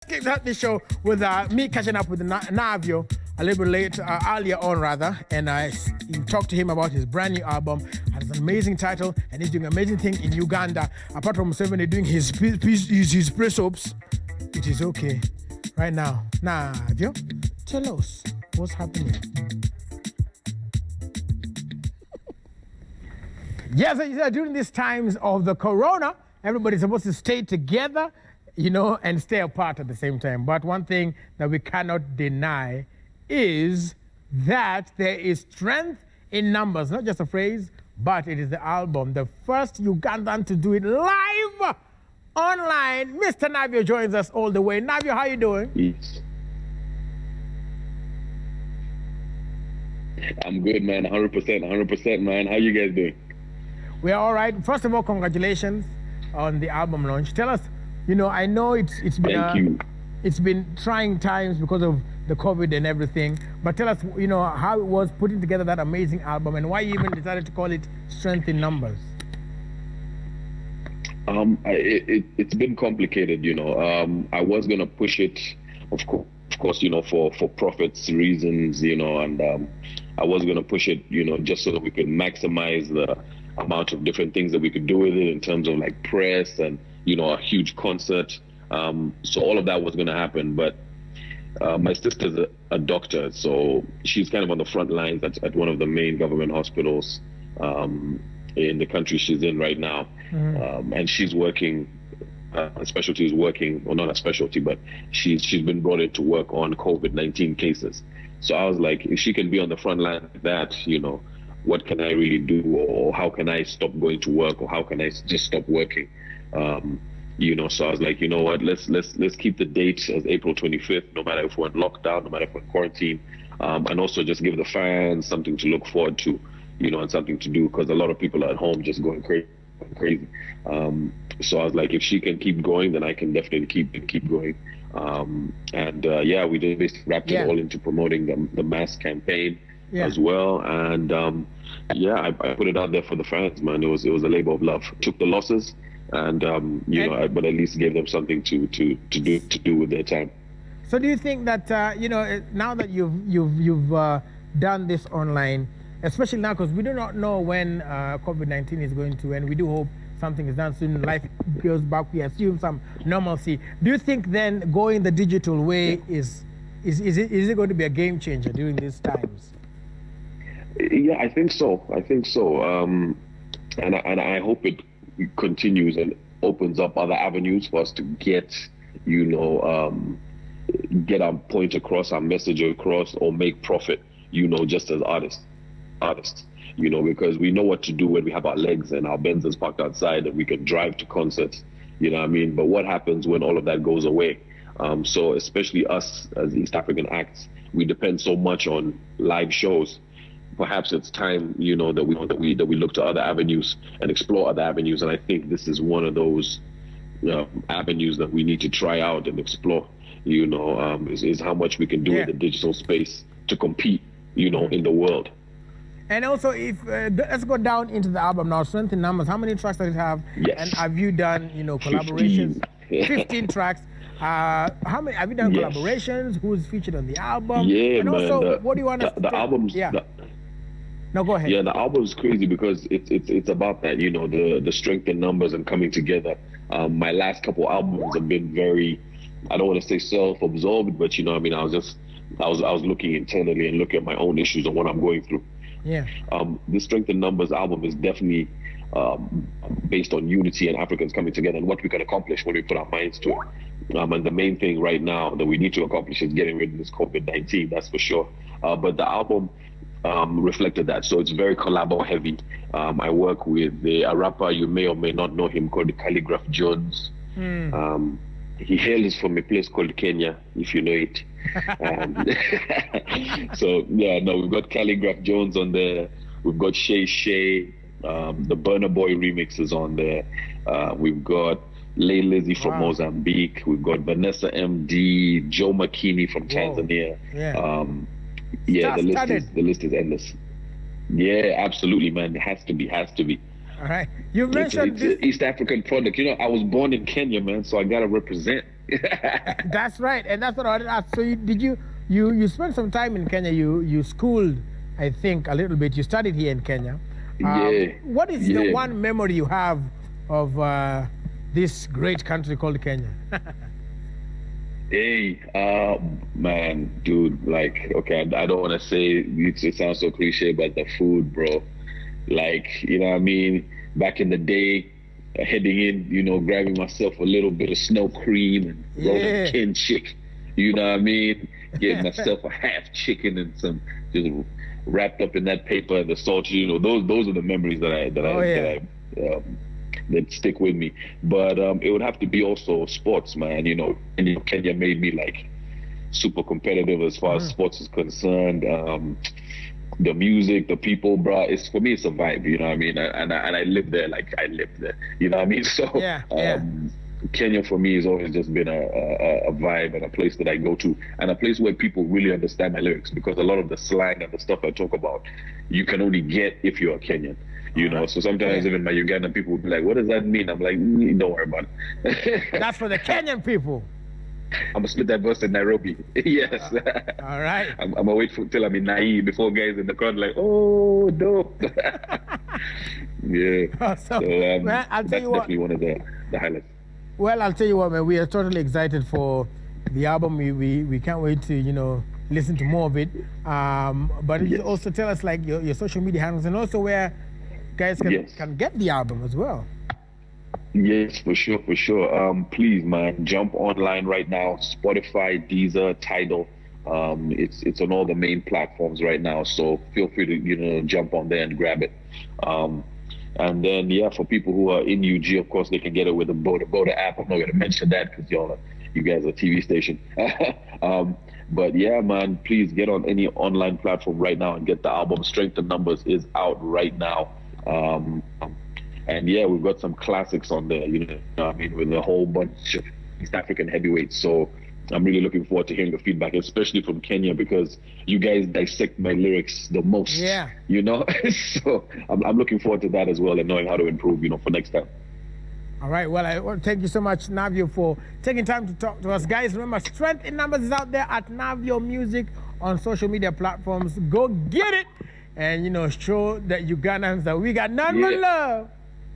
Kicked out the show with me catching up with Navio a little bit late, earlier on rather, and I talked to him about his brand new album. Has an amazing title, and he's doing an amazing thing in Uganda. Apart from Museveni doing his press ups, it is okay. Right now, Navio, tell us what's happening. Yes, during these times of the corona, everybody's supposed to stay together, and stay apart at the same time. But one thing that we cannot deny is that there is strength in numbers, not just a phrase, but it is the album. The first Ugandan to do it live online. Mr. Navio joins us all the way. Navio, how you doing? Yes. I'm good, man. 100%, man. How you guys doing? We're all right. First of all, congratulations on the album launch. Tell us, I know it's been trying times because of the COVID and everything, but tell us, how it was putting together that amazing album and why you even decided to call it Strength in Numbers. It's been complicated, I was gonna push it, of course, for profits reasons, and I was gonna push it, just so that we could maximize the amount of different things that we could do with it in terms of like press and a huge concert. So all of that was going to happen, but my sister's a doctor, so she's kind of on the front lines at one of the main government hospitals in the country she's in right now. And she's working, a specialty is working, well, not a specialty, but she's been brought in to work on COVID-19 cases. So I was like, if she can be on the front line like that, what can I really do, or how can I stop going to work, or how can I just stop working? So I was like, you know what, let's keep the date as April 25th, no matter if we're in lockdown, no matter if we're in quarantine, and also just give the fans something to look forward to, and something to do, because a lot of people are at home just going crazy. So I was like, if she can keep going, then I can definitely keep going. We just basically wrapped it all into promoting the mass campaign as well, and I put it out there for the fans, man. It was a labor of love. Took the losses, and but at least gave them something to do with their time. So do you think that now that you've done this online, especially now because we do not know when COVID-19 is going to end, we do hope something is done soon, life goes back, we assume some normalcy. Do you think then going the digital way is it going to be a game changer during these times? Yeah, I think so. And I hope it continues and opens up other avenues for us to get our point across, our message across, or make profit, just as artists, because we know what to do when we have our legs and our Benzes parked outside and we can drive to concerts, But what happens when all of that goes away? So especially us as East African acts, we depend so much on live shows. Perhaps it's time, that we look to other avenues and explore other avenues. And I think this is one of those avenues that we need to try out and explore. Is how much we can do in the digital space to compete, in the world. And also, if let's go down into the album now. Strength in Numbers. How many tracks does it have? Yes. And have you done, collaborations? 15 tracks. How many have you done collaborations? Who's featured on the album? Yeah, and man. Also, what do you want us to the albums? Yeah. No, go ahead. Yeah, the album's crazy because it's about that, the strength in numbers and coming together. My last couple albums have been very, I don't want to say self-absorbed, but I was looking internally and looking at my own issues and what I'm going through. Yeah. The Strength in Numbers album is definitely based on unity and Africans coming together and what we can accomplish when we put our minds to it. And the main thing right now that we need to accomplish is getting rid of this COVID-19, that's for sure. But the album reflected that, so it's very collabo heavy. I work with a rapper, you may or may not know him, called Calligraph Jones. He hails from a place called Kenya, if you know it. So we've got Calligraph Jones on there, we've got Shay, the Burna Boy remix is on there, we've got Lay Lizzy from Mozambique, we've got Vanessa MD, Joe McKinney from Tanzania. The list is endless. Yeah, absolutely, man. It has to be. All right. You mentioned it's East African product. I was born in Kenya, man, so I gotta represent. That's right, and that's what I wanted to ask. So, you spent some time in Kenya? You schooled, I think, a little bit. You studied here in Kenya. Yeah. What is the one memory you have of this great country called Kenya? Hey, man, dude, like, okay, I don't want to say it sounds so cliche, but the food, bro, like, you know what I mean? Back in the day, heading in, grabbing myself a little bit of snow cream and rolling tin chick, you know what I mean? Getting myself a half chicken and some just wrapped up in that paper and the salt, those are the memories that stick with me. But it would have to be also sports, man. And Kenya made me like super competitive as far as sports is concerned. The music, the people, bro. For me, it's a vibe. You know what I mean? And I live there, like I live there. You know what I mean? So Kenya for me has always just been a vibe and a place that I go to, and a place where people really understand my lyrics, because a lot of the slang and the stuff I talk about, you can only get if you're a Kenyan. So sometimes even my Ugandan people would be like, what does that mean? I'm like, don't worry about it. That's for the Kenyan people. I'm gonna split that verse in Nairobi. Yes. All right. I'm gonna wait till I'm in Nairobi before guys in the crowd like, oh, dope. Yeah. Awesome. So well, I'll tell that's you what, definitely one of the highlights. Well, I'll tell you what, man. We are totally excited for the album. We can't wait to listen to more of it. But you also tell us like your social media handles, and also where guys can get the album as well. Yes, for sure. Please, man, jump online right now. Spotify, Deezer, Tidal. It's on all the main platforms right now. So feel free to jump on there and grab it. And then for people who are in UG, of course, they can get it with the Boda app. I'm not gonna mention that because you guys are a TV station. But yeah, man, please get on any online platform right now and get the album. Strength in Numbers is out right now. And we've got some classics on there, with a whole bunch of East African heavyweights. So I'm really looking forward to hearing the feedback, especially from Kenya, because you guys dissect my lyrics the most. Yeah. So I'm looking forward to that as well, and knowing how to improve, for next time. All right. Well, I want to thank you so much, Navio, for taking time to talk to us. Guys, remember, Strength in Numbers is out there at Navio Music on social media platforms. Go get it and, show that Ugandans that we got none but love.